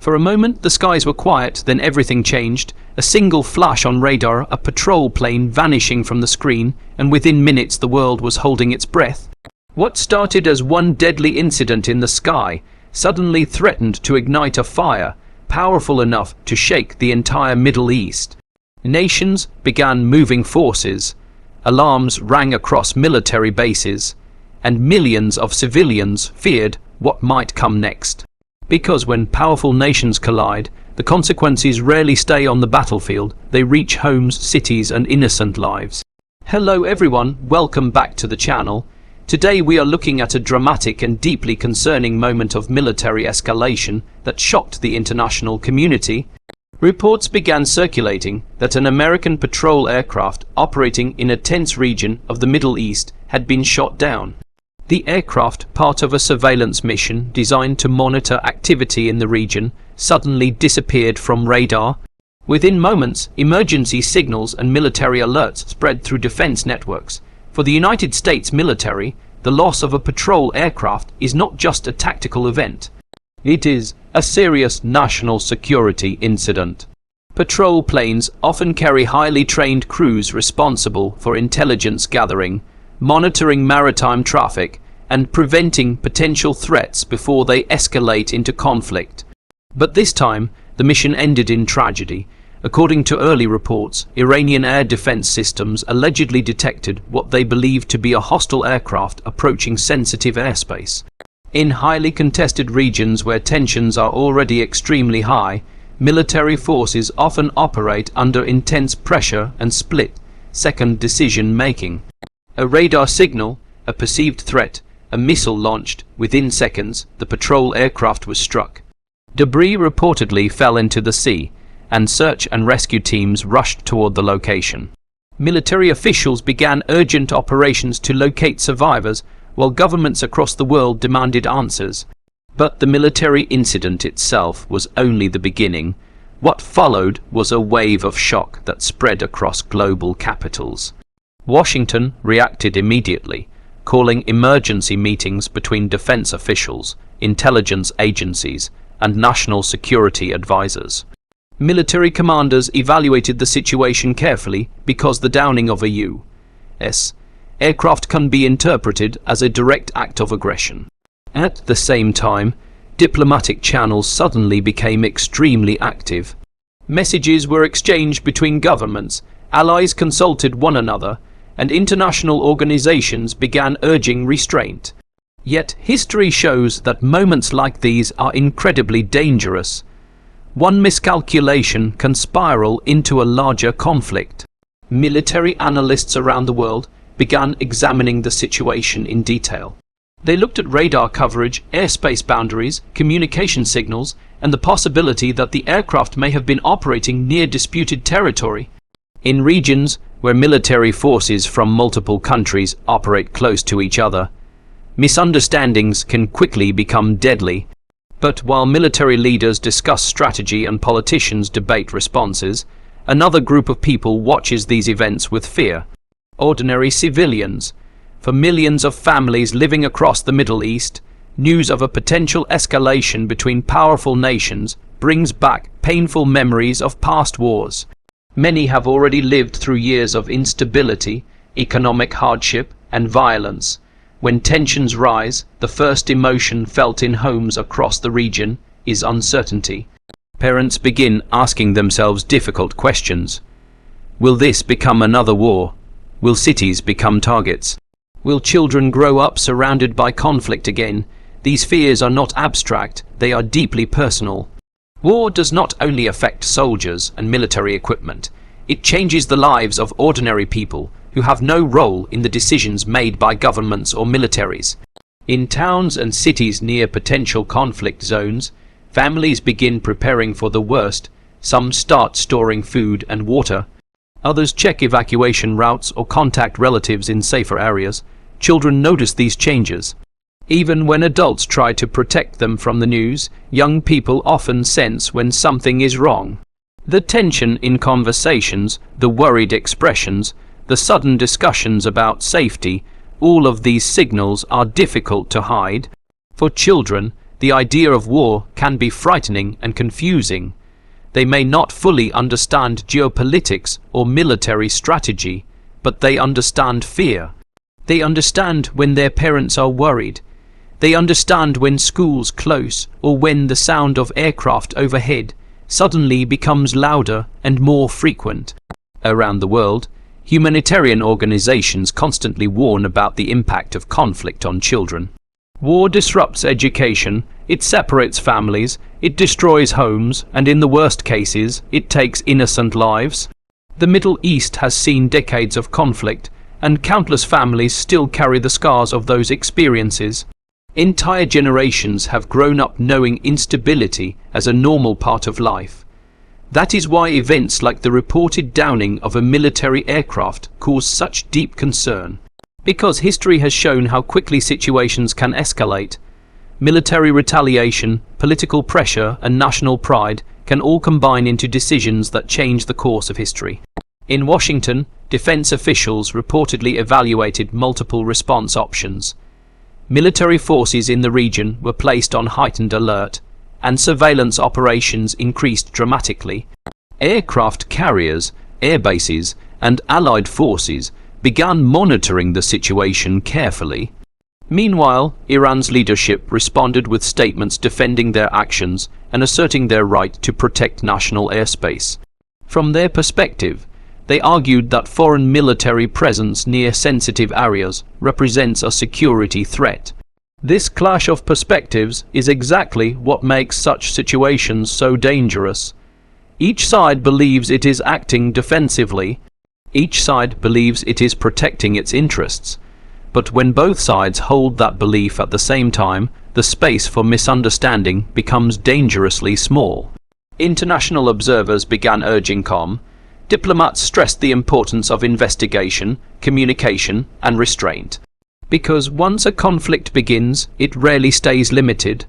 For a moment the skies were quiet, then everything changed. A single flash on radar, a patrol plane vanishing from the screen, and within minutes the world was holding its breath. What started as one deadly incident in the sky suddenly threatened to ignite a fire powerful enough to shake the entire Middle East. Nations began moving forces, alarms rang across military bases, and millions of civilians feared what might come next. Because when powerful nations collide, the consequences rarely stay on the battlefield, they reach homes, cities, and innocent lives. Hello everyone, welcome back to the channel. Today we are looking at a dramatic and deeply concerning moment of military escalation that shocked the international community. Reports began circulating that an American patrol aircraft operating in a tense region of the Middle East had been shot down. The aircraft, part of a surveillance mission designed to monitor activity in the region, suddenly disappeared from radar. Within moments, emergency signals and military alerts spread through defense networks. For the United States military, the loss of a patrol aircraft is not just a tactical event. It is a serious national security incident. Patrol planes often carry highly trained crews responsible for intelligence gathering, monitoring maritime traffic, and preventing potential threats before they escalate into conflict. But this time, the mission ended in tragedy. According to early reports, Iranian air defense systems allegedly detected what they believed to be a hostile aircraft approaching sensitive airspace. In highly contested regions where tensions are already extremely high, military forces often operate under intense pressure and split-second decision-making. A radar signal, a perceived threat, a missile launched, within seconds, the patrol aircraft was struck. Debris reportedly fell into the sea, and search and rescue teams rushed toward the location. Military officials began urgent operations to locate survivors, while governments across the world demanded answers. But the military incident itself was only the beginning. What followed was a wave of shock that spread across global capitals. Washington reacted immediately, calling emergency meetings between defense officials, intelligence agencies, and national security advisors. Military commanders evaluated the situation carefully because the downing of a U.S. aircraft can be interpreted as a direct act of aggression. At the same time, diplomatic channels suddenly became extremely active. Messages were exchanged between governments, allies consulted one another, and international organizations began urging restraint. Yet history shows that moments like these are incredibly dangerous. One miscalculation can spiral into a larger conflict. Military analysts around the world began examining the situation in detail. They looked at radar coverage, airspace boundaries, communication signals, and the possibility that the aircraft may have been operating near disputed territory. In regions where military forces from multiple countries operate close to each other, misunderstandings can quickly become deadly. But while military leaders discuss strategy and politicians debate responses, another group of people watches these events with fear. Ordinary civilians. For millions of families living across the Middle East, news of a potential escalation between powerful nations brings back painful memories of past wars. Many have already lived through years of instability, economic hardship, and violence. When tensions rise, the first emotion felt in homes across the region is uncertainty. Parents begin asking themselves difficult questions. Will this become another war? Will cities become targets? Will children grow up surrounded by conflict again? These fears are not abstract, they are deeply personal. War does not only affect soldiers and military equipment, it changes the lives of ordinary people who have no role in the decisions made by governments or militaries. In towns and cities near potential conflict zones, families begin preparing for the worst. Some start storing food and water. Others check evacuation routes or contact relatives in safer areas. Children notice these changes. Even when adults try to protect them from the news, young people often sense when something is wrong. The tension in conversations, the worried expressions, the sudden discussions about safety, all of these signals are difficult to hide. For children, the idea of war can be frightening and confusing. They may not fully understand geopolitics or military strategy, but they understand fear. They understand when their parents are worried. They understand when schools close or when the sound of aircraft overhead suddenly becomes louder and more frequent. Around the world, humanitarian organizations constantly warn about the impact of conflict on children. War disrupts education, it separates families, it destroys homes, and in the worst cases, it takes innocent lives. The Middle East has seen decades of conflict, and countless families still carry the scars of those experiences. Entire generations have grown up knowing instability as a normal part of life. That is why events like the reported downing of a military aircraft cause such deep concern. Because history has shown how quickly situations can escalate. Military retaliation, political pressure, and national pride can all combine into decisions that change the course of history. In Washington, defense officials reportedly evaluated multiple response options. Military forces in the region were placed on heightened alert, and surveillance operations increased dramatically. Aircraft carriers, air bases, and allied forces began monitoring the situation carefully. Meanwhile, Iran's leadership responded with statements defending their actions and asserting their right to protect national airspace. From their perspective, they argued that foreign military presence near sensitive areas represents a security threat. This clash of perspectives is exactly what makes such situations so dangerous. Each side believes it is acting defensively. Each side believes it is protecting its interests. But when both sides hold that belief at the same time, the space for misunderstanding becomes dangerously small. International observers began urging calm. Diplomats stressed the importance of investigation, communication, and restraint. Because once a conflict begins, it rarely stays limited.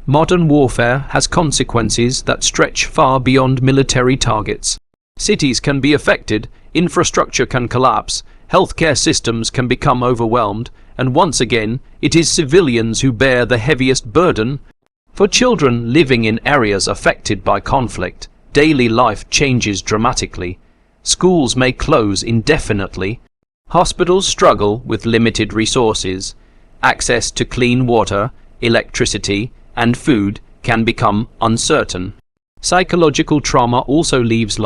Modern warfare has consequences that stretch far beyond military targets. Cities can be affected, infrastructure can collapse, healthcare systems can become overwhelmed, and once again, it is civilians who bear the heaviest burden. For children living in areas affected by conflict, daily life changes dramatically. Schools may close indefinitely. Hospitals struggle with limited resources. Access to clean water, electricity, and food can become uncertain. Psychological trauma also leaves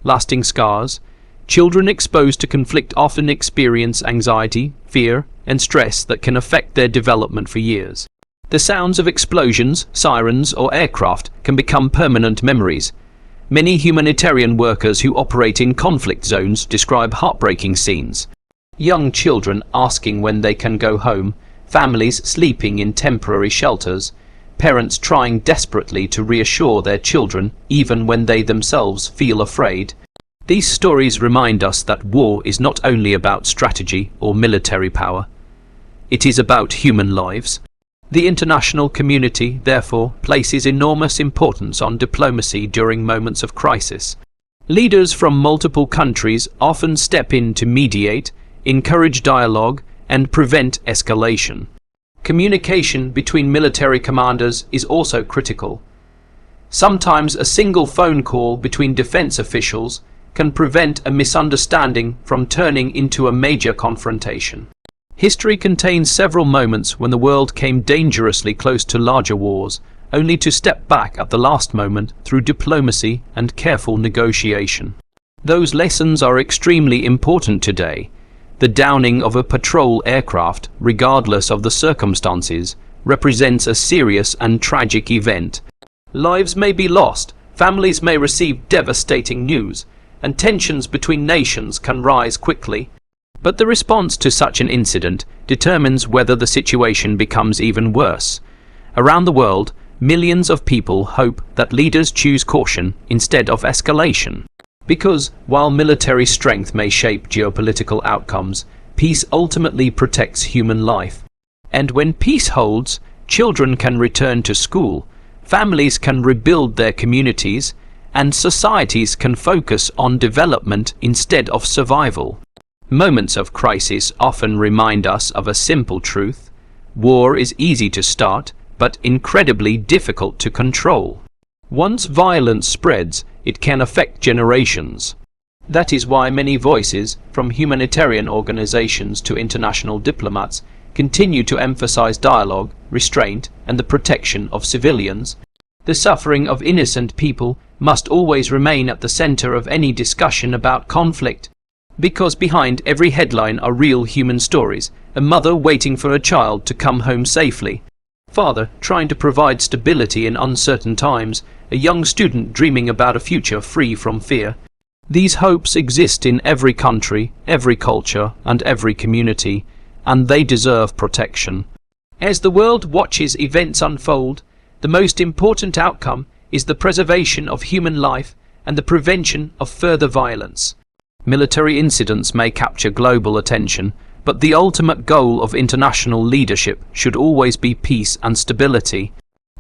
lasting scars. Children exposed to conflict often experience anxiety, fear, and stress that can affect their development for years. The sounds of explosions, sirens, or aircraft can become permanent memories. Many humanitarian workers who operate in conflict zones describe heartbreaking scenes. Young children asking when they can go home, families sleeping in temporary shelters, parents trying desperately to reassure their children even when they themselves feel afraid. These stories remind us that war is not only about strategy or military power. It is about human lives. The international community, therefore, places enormous importance on diplomacy during moments of crisis. Leaders from multiple countries often step in to mediate, encourage dialogue, and prevent escalation. Communication between military commanders is also critical. Sometimes a single phone call between defense officials can prevent a misunderstanding from turning into a major confrontation. History contains several moments when the world came dangerously close to larger wars, only to step back at the last moment through diplomacy and careful negotiation. Those lessons are extremely important today. The downing of a patrol aircraft, regardless of the circumstances, represents a serious and tragic event. Lives may be lost, families may receive devastating news, and tensions between nations can rise quickly. But the response to such an incident determines whether the situation becomes even worse. Around the world, millions of people hope that leaders choose caution instead of escalation. Because, while military strength may shape geopolitical outcomes, peace ultimately protects human life. And when peace holds, children can return to school, families can rebuild their communities, and societies can focus on development instead of survival. Moments of crisis often remind us of a simple truth. War is easy to start, but incredibly difficult to control. Once violence spreads, it can affect generations. That is why many voices, from humanitarian organizations to international diplomats, continue to emphasize dialogue, restraint, and the protection of civilians. The suffering of innocent people must always remain at the center of any discussion about conflict. Because behind every headline are real human stories, a mother waiting for a child to come home safely, father trying to provide stability in uncertain times, a young student dreaming about a future free from fear. These hopes exist in every country, every culture, and every community, and they deserve protection. As the world watches events unfold, the most important outcome is the preservation of human life and the prevention of further violence. Military incidents may capture global attention, but the ultimate goal of international leadership should always be peace and stability.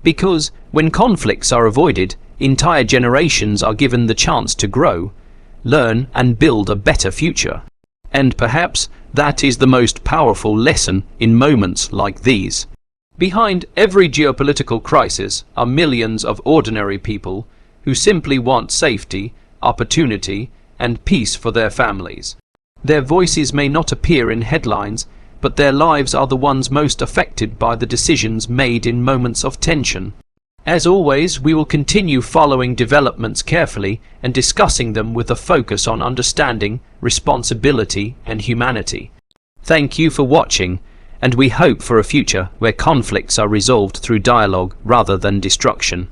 Because when conflicts are avoided, entire generations are given the chance to grow, learn, and build a better future. And perhaps that is the most powerful lesson in moments like these. Behind every geopolitical crisis are millions of ordinary people who simply want safety, opportunity, and peace for their families. Their voices may not appear in headlines, but their lives are the ones most affected by the decisions made in moments of tension. As always, we will continue following developments carefully and discussing them with a focus on understanding, responsibility, and humanity. Thank you for watching, and we hope for a future where conflicts are resolved through dialogue rather than destruction.